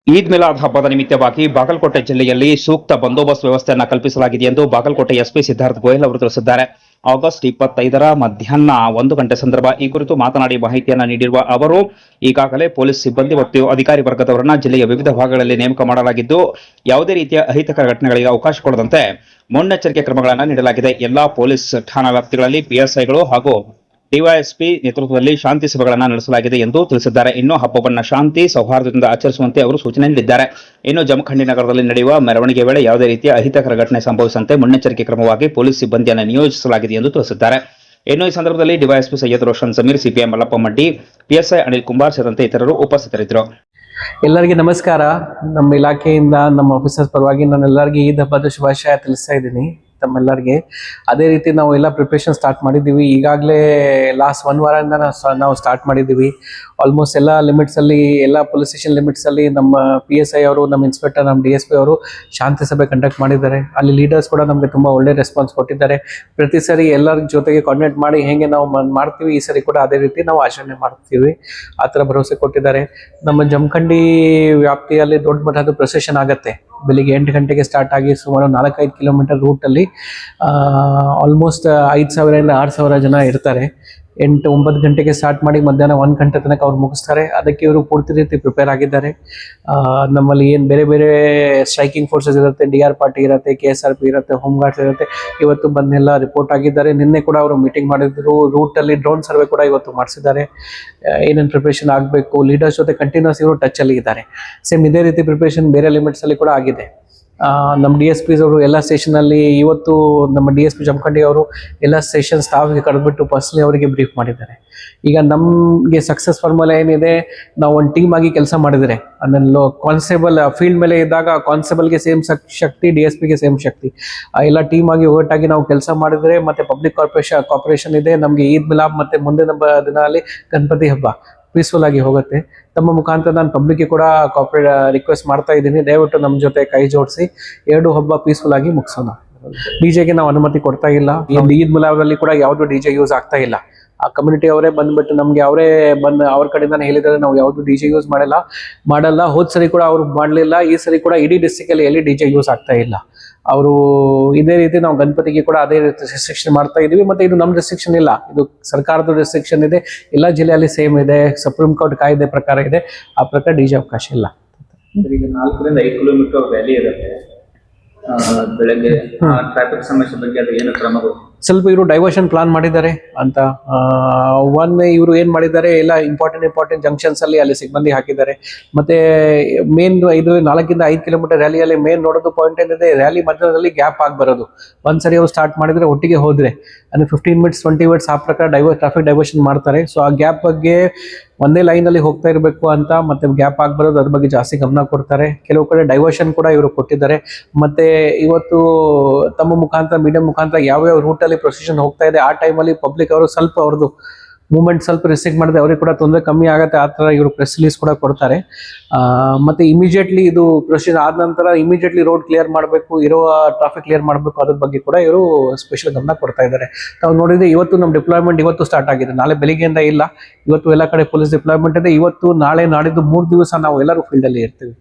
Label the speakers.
Speaker 1: ಈದ್ ಮಿಲಾದ್ ಹಬ್ಬದ ನಿಮಿತ್ತವಾಗಿ ಬಾಗಲಕೋಟೆ ಜಿಲ್ಲೆಯಲ್ಲಿ ಸೂಕ್ತ ಬಂದೋಬಸ್ತ್ ವ್ಯವಸ್ಥೆಯನ್ನು ಕಲ್ಪಿಸಲಾಗಿದೆ ಎಂದು ಬಾಗಲಕೋಟೆ ಎಸ್ಪಿ ಸಿದ್ಧಾರ್ಥ ಗೋಯಲ್ ಅವರು ತಿಳಿಸಿದ್ದಾರೆ. ಆಗಸ್ಟ್ 25ರ ಮಧ್ಯಾಹ್ನ 1 ಗಂಟೆ ಸಂದರ್ಭ ಈ ಕುರಿತು ಮಾತನಾಡಿ ಮಾಹಿತಿಯನ್ನು ನೀಡಿರುವ ಅವರು, ಈಗಾಗಲೇ ಪೊಲೀಸ್ ಸಿಬ್ಬಂದಿ ಮತ್ತು ಅಧಿಕಾರಿ ವರ್ಗದವರನ್ನ ಜಿಲ್ಲೆಯ ವಿವಿಧ ಭಾಗಗಳಲ್ಲಿ ನೇಮಕ ಮಾಡಲಾಗಿದ್ದು, ಯಾವುದೇ ರೀತಿಯ ಅಹಿತಕರ ಘಟನೆಗಳಿಗೆ ಅವಕಾಶ ಕೊಡದಂತೆ ಮುನ್ನೆಚ್ಚರಿಕೆ ಕ್ರಮಗಳನ್ನು ನೀಡಲಾಗಿದೆ. ಎಲ್ಲಾ ಪೊಲೀಸ್ ಠಾಣಾ ವ್ಯಾಪ್ತಿಗಳಲ್ಲಿ ಪಿಎಸ್ಐಗಳು ಹಾಗೂ ಡಿವೈಎಸ್ಪಿ ನೇತೃತ್ವದಲ್ಲಿ ಶಾಂತಿ ಸಭೆಗಳನ್ನು ನಡೆಸಲಾಗಿದೆ ಎಂದು ತಿಳಿಸಿದ್ದಾರೆ. ಇನ್ನು ಹಬ್ಬವನ್ನು ಶಾಂತಿ ಸೌಹಾರ್ದದಿಂದ ಆಚರಿಸುವಂತೆ ಅವರು ಸೂಚನೆ ನೀಡಿದ್ದಾರೆ. ಇನ್ನು ಜಮಖಂಡಿ ನಗರದಲ್ಲಿ ನಡೆಯುವ ಮೆರವಣಿಗೆ ವೇಳೆ ಯಾವುದೇ ರೀತಿಯ ಅಹಿತಕರ ಘಟನೆ ಸಂಭವಿಸದಂತೆ ಮುನ್ನೆಚ್ಚರಿಕೆ ಕ್ರಮವಾಗಿ ಪೊಲೀಸ್ ಸಿಬ್ಬಂದಿಯನ್ನು ನಿಯೋಜಿಸಲಾಗಿದೆ ಎಂದು ತಿಳಿಸಿದ್ದಾರೆ. ಇನ್ನು ಈ ಸಂದರ್ಭದಲ್ಲಿ DYSP Syed Roshan Sameer, CPM Mallappa Maddi, PSI Anil Kumar ಸೇರಿದಂತೆ ಇತರರು ಉಪಸ್ಥಿತರಿದ್ದರು.
Speaker 2: ಎಲ್ಲರಿಗೆ ನಮಸ್ಕಾರ. ನಮ್ಮ ಇಲಾಖೆಯಿಂದ ನಮ್ಮ ಆಫೀಸರ್ಸ್ ಪರವಾಗಿ ನಾನು ಎಲ್ಲರಿಗೂ ಈದ್ ಹಬ್ಬದ ಶುಭಾಶಯ ತಿಳಿಸ್ತಾ ಇದ್ದೀನಿ ತಮ್ಮೆಲ್ಲರಿಗೆ. ಅದೇ ರೀತಿ ನಾವು ಎಲ್ಲ ಪ್ರಿಪ್ರೇಷನ್ ಸ್ಟಾರ್ಟ್ ಮಾಡಿದ್ದೀವಿ. ಈಗಾಗಲೇ ಲಾಸ್ಟ್ 1 ವಾರದಿಂದ ನಾವು ಸ್ಟಾರ್ಟ್ ಮಾಡಿದ್ದೀವಿ. ಆಲ್ಮೋಸ್ಟ್ ಎಲ್ಲ ಲಿಮಿಟ್ಸಲ್ಲಿ, ಎಲ್ಲ ಪೊಲೀಸ್ ಸ್ಟೇಷನ್ ಲಿಮಿಟ್ಸಲ್ಲಿ ನಮ್ಮ PSI ಅವರು, ನಮ್ಮ ಇನ್ಸ್ಪೆಕ್ಟರ್, ನಮ್ಮ DSP ಅವರು ಶಾಂತಿ ಸಭೆ ಕಂಡಕ್ಟ್ ಮಾಡಿದ್ದಾರೆ. ಅಲ್ಲಿ ಲೀಡರ್ಸ್ ಕೂಡ ನಮಗೆ ತುಂಬ ಒಳ್ಳೆ ರೆಸ್ಪಾನ್ಸ್ ಕೊಟ್ಟಿದ್ದಾರೆ. ಪ್ರತಿ ಸರಿ ಎಲ್ಲರ ಜೊತೆಗೆ ಕೋಆರ್ಡಿನೇಟ್ ಮಾಡಿ ಹೇಗೆ ನಾವು ಮಾಡ್ತೀವಿ, ಈ ಸರಿ ಕೂಡ ಅದೇ ರೀತಿ ನಾವು ಆಚರಣೆ ಮಾಡ್ತೀವಿ, ಆ ಥರ ಭರವಸೆ ಕೊಟ್ಟಿದ್ದಾರೆ. ನಮ್ಮ ಜಮಖಂಡಿ ವ್ಯಾಪ್ತಿಯಲ್ಲಿ ದೊಡ್ಡ ಮಟ್ಟದ ಪ್ರೊಸೆಷನ್ ಆಗುತ್ತೆ. ಬೆಳಿಗ್ಗೆ 8 ಗಂಟೆಗೆ ಸ್ಟಾರ್ಟ್ ಆಗಿ ಸುಮಾರು 4-5 ಕಿಲೋಮೀಟರ್ ರೂಟಲ್ಲಿ ಆಲ್ಮೋಸ್ಟ್ 5,000 ಇಂದ 6,000 ಜನ ಇರ್ತಾರೆ. 8-9 ಗಂಟೆಗೆ ಸ್ಟಾರ್ಟ್ ಮಾಡಿ ಮಧ್ಯಾಹ್ನ 1 ಗಂಟೆ ತನಕ ಅವ್ರು ಮುಗಿಸ್ತಾರೆ. ಅದಕ್ಕೆ ಇವರು ಪೂರ್ತಿ ರೀತಿ ಪ್ರಿಪೇರ್ ಆಗಿದ್ದಾರೆ. ನಮ್ಮಲ್ಲಿ ಏನು ಬೇರೆ ಬೇರೆ ಸ್ಟ್ರೈಕಿಂಗ್ ಫೋರ್ಸಸ್ ಇರುತ್ತೆ, DR ಪಾರ್ಟಿ ಇರುತ್ತೆ, KSRP ಇರುತ್ತೆ, ಹೋಮ್ ಗಾರ್ಡ್ಸ್ ಇರುತ್ತೆ. ಇವತ್ತು ಬಂದೆಲ್ಲ ರಿಪೋರ್ಟ್ ಆಗಿದ್ದಾರೆ. ನಿನ್ನೆ ಕೂಡ ಅವರು ಮೀಟಿಂಗ್ ಮಾಡಿದ್ರು. ರೂಟಲ್ಲಿ ಡ್ರೋನ್ ಸರ್ವೆ ಕೂಡ ಇವತ್ತು ಮಾಡಿಸಿದ್ದಾರೆ. ಏನೇನು ಪ್ರಿಪ್ರೇಷನ್ ಆಗಬೇಕು, ಲೀಡರ್ಸ್ ಜೊತೆ ಕಂಟಿನ್ಯೂಸ್ ಇವರು ಟಚಲ್ಲಿ ಇದ್ದಾರೆ. ಸೇಮ್ ಇದೇ ರೀತಿ ಪ್ರಿಪ್ರೇಷನ್ ಬೇರೆ ಲಿಮಿಟ್ಸಲ್ಲಿ ಕೂಡ ಆಗಿದೆ. ನಮ್ಮ DSPs ಅವರು ಎಲ್ಲ ಸ್ಟೇಷನಲ್ಲಿ ಇವತ್ತು ನಮ್ಮ DSP ಜಮಖಂಡಿ ಅವರು ಎಲ್ಲ ಸ್ಟೇಷನ್ ಸ್ಟಾಫ್ಗೆ ಕರೆದ್ಬಿಟ್ಟು ಪರ್ಸನಲಿ ಅವರಿಗೆ ಬ್ರೀಫ್ ಮಾಡಿದ್ದಾರೆ. ಈಗ ನಮಗೆ ಸಕ್ಸಸ್ ಫಾರ್ಮುಲಾ ಏನಿದೆ, ನಾವು ಒಂದು ಟೀಮ್ ಆಗಿ ಕೆಲಸ ಮಾಡಿದರೆ, ಅದನ್ನು ಕಾನ್ಸ್ಟೇಬಲ್ ಫೀಲ್ಡ್ ಮೇಲೆ ಇದ್ದಾಗ ಕಾನ್ಸ್ಟೇಬಲ್ಗೆ ಸೇಮ್ ಶಕ್ತಿ, DSPಗೆ ಸೇಮ್ ಶಕ್ತಿ, ಎಲ್ಲ ಟೀಮ್ ಆಗಿ ಒಟ್ಟಾಗಿ ನಾವು ಕೆಲಸ ಮಾಡಿದರೆ, ಮತ್ತು ಪಬ್ಲಿಕ್ ಕಾರ್ಪೊರೇಷನ್ ಇದೆ, ನಮಗೆ ಈದ್ ಮಿಲಾದ್ ಮತ್ತು ಮುಂದಿನ ದಿನದಲ್ಲಿ ಗಣಪತಿ ಹಬ್ಬ ಪೀಸ್ಫುಲ್ ಆಗಿ ಹೋಗುತ್ತೆ. ತಮ್ಮ ಮುಖಾಂತರ ನಾನು ಪಬ್ಲಿಕ್ಗೆ ಕೂಡ ರಿಕ್ವೆಸ್ಟ್ ಮಾಡ್ತಾ ಇದ್ದೀನಿ, ದಯವಿಟ್ಟು ನಮ್ಮ ಜೊತೆ ಕೈ ಜೋಡಿಸಿ 2 ಹಬ್ಬ ಪೀಸ್ಫುಲ್ ಆಗಿ ಮುಗಿಸೋಣ. DJ ನಾವು ಅನುಮತಿ ಕೊಡ್ತಾ ಇಲ್ಲ. ಈದ್ ಮಿಲಾದಲ್ಲಿ ಕೂಡ ಯಾವುದು DJ ಯೂಸ್ ಆಗ್ತಾ ಇಲ್ಲ. ಆ ಕಮ್ಯುನಿಟಿ ಅವರೇ ಬಂದ್ಬಿಟ್ಟು ನಮಗೆ ಅವ್ರ ಕಡೆಯಿಂದಾನೆ ಹೇಳಿದರೆ ನಾವು ಯಾವುದು DJ ಯೂಸ್ ಮಾಡಲ್ಲ. ಹೋದ್ ಸರಿ ಕೂಡ ಅವ್ರು ಮಾಡಲಿಲ್ಲ. ಈ ಸರಿ ಕೂಡ ಇಡೀ ಡಿಸ್ಟ್ರಿಕ್ಟಲ್ಲಿ ಎಲ್ಲಿ DJ ಯೂಸ್ ಆಗ್ತಾ ಇಲ್ಲ. ಅವರು ಇದೇ ರೀತಿ ನಾವು ಗಣಪತಿಗೆ ಕೂಡ ಅದೇ ರೀತಿ ರೆಸ್ಟ್ರಿಕ್ಷನ್ ಮಾಡ್ತಾ ಇದೀವಿ. ಮತ್ತೆ ಇದು ನಮ್ಮ ರೆಸ್ಟ್ರಿಕ್ಷನ್ ಇಲ್ಲ, ಇದು ಸರ್ಕಾರದ ರೆಸ್ಟ್ರಿಕ್ಷನ್ ಇದೆ. ಎಲ್ಲ ಜಿಲ್ಲೆಯಲ್ಲಿ ಸೇಮ್ ಇದೆ. ಸುಪ್ರೀಂ ಕೋರ್ಟ್ ಕಾಯ್ದೆ ಪ್ರಕಾರ ಇದೆ. ಆ ಪ್ರಕಾರ DJ ಅವಕಾಶ ಇಲ್ಲ.
Speaker 3: ಈಗ 4ರಿಂದ 5 ಕಿಲೋಮೀಟರ್ ವ್ಯಾಲಿ ಇರುತ್ತೆ. ಬೆಳಗ್ಗೆ ಟ್ರಾಫಿಕ್ ಸಮಸ್ಯೆ ಬಗ್ಗೆ ಅದು ಏನು ಕ್ರಮಗಳು?
Speaker 2: ಸ್ವಲ್ಪ ಇವರು ಡೈವರ್ಷನ್ ಪ್ಲಾನ್ ಮಾಡಿದ್ದಾರೆ ಅಂತ. ಇವರು ಏನು ಮಾಡಿದ್ದಾರೆ, ಎಲ್ಲ ಇಂಪಾರ್ಟೆಂಟ್ ಜಂಕ್ಷನ್ಸ್ ಅಲ್ಲಿ ಸಿಬ್ಬಂದಿ ಹಾಕಿದ್ದಾರೆ. ಮತ್ತೆ ಮೇನ್ 4ರಿಂದ 5 ಕಿಲೋಮೀಟರ್ ರ್ಯಾಲಿಯಲ್ಲಿ ಮೇನ್ ನೋಡೋದು ಪಾಯಿಂಟ್ ಏನಿದೆ, ರ್ಯಾಲಿ ಮಧ್ಯದಲ್ಲಿ ಗ್ಯಾಪ್ ಆಗಿ ಬರೋದು. ಒಂದ್ಸರಿ ಅವ್ರು ಸ್ಟಾರ್ಟ್ ಮಾಡಿದ್ರೆ ಒಟ್ಟಿಗೆ ಹೋದ್ರೆ ಅಂದ್ರೆ 15 ಮಿನಿಟ್ಸ್ 20 ಮಿನಿಟ್ಸ್ ಆ ಪ್ರಕಾರ ಟ್ರಾಫಿಕ್ ಡೈವರ್ಷನ್ ಮಾಡ್ತಾರೆ. ಸೊ ಆ ಗ್ಯಾಪ್ ಬಗ್ಗೆ ಒಂದೇ ಲೈನಲ್ಲಿ ಹೋಗ್ತಾ ಇರಬೇಕು ಅಂತ, ಮತ್ತೆ ಗ್ಯಾಪ್ ಆಗ್ಬರೋದು ಅದ್ರ ಬಗ್ಗೆ ಜಾಸ್ತಿ ಗಮನ ಕೊಡ್ತಾರೆ. ಕೆಲವು ಕಡೆ ಡೈವರ್ಷನ್ ಕೂಡ ಇವರು ಕೊಟ್ಟಿದ್ದಾರೆ. ಮತ್ತೆ ಇವತ್ತು ತಮ್ಮ ಮುಖಾಂತರ, ಮೀಡಿಯಂ ಮುಖಾಂತರ ಯಾವ್ಯಾವ ರೂಟಲ್ಲಿ ಪ್ರೊಸೆಷನ್ ಹೋಗ್ತಾ ಇದೆ ಆ ಟೈಮಲ್ಲಿ ಪಬ್ಲಿಕ್ ಅವರು ಸ್ವಲ್ಪ ಅವ್ರದ್ದು ಮೂವ್ಮೆಂಟ್ ಸ್ವಲ್ಪ ರಿಸ್ಟ್ರಿಕ್ಟ್ ಮಾಡಿದ್ರೆ ಅವ್ರಿಗೆ ಕೂಡ ತೊಂದರೆ ಕಮ್ಮಿ ಆಗುತ್ತೆ. ಆ ಥರ ಇವರು ಪ್ರೆಸ್ ರಿಲೀಸ್ ಕೂಡ ಕೊಡ್ತಾರೆ. ಮತ್ತೆ ಇಮಿಡಿಯೇಟ್ಲಿ ಇದು ಪ್ರೊಸೆಷನ್ ಆದ ನಂತರ ಇಮಿಡಿಯೇಟ್ಲಿ ರೋಡ್ ಕ್ಲಿಯರ್ ಮಾಡಬೇಕು, ಇರೋ ಟ್ರಾಫಿಕ್ ಕ್ಲಿಯರ್ ಮಾಡಬೇಕು, ಅದ್ರ ಬಗ್ಗೆ ಕೂಡ ಇವರು ಸ್ಪೆಷಲ್ ಗಮನ ಕೊಡ್ತಾ ಇದ್ದಾರೆ. ನಾವು ನೋಡಿದ್ರೆ ಇವತ್ತು ನಮ್ಮ ಡಿಪ್ಲಾಯ್ಮೆಂಟ್ ಇವತ್ತು ಸ್ಟಾರ್ಟ್ ಆಗಿದೆ. ನಾಳೆ ಬೆಳಿಗ್ಗೆಯಿಂದ ಇಲ್ಲ, ಇವತ್ತು ಎಲ್ಲ ಕಡೆ ಪೊಲೀಸ್ ಡಿಪ್ಲಾಯ್ಮೆಂಟ್ ಇದೆ. ಇವತ್ತು ನಾಳೆ ನಾಡಿದ್ದು 3 ದಿವಸ ನಾವು ಎಲ್ಲರೂ ಫೀಲ್ಡಲ್ಲಿ ಇರ್ತೀವಿ.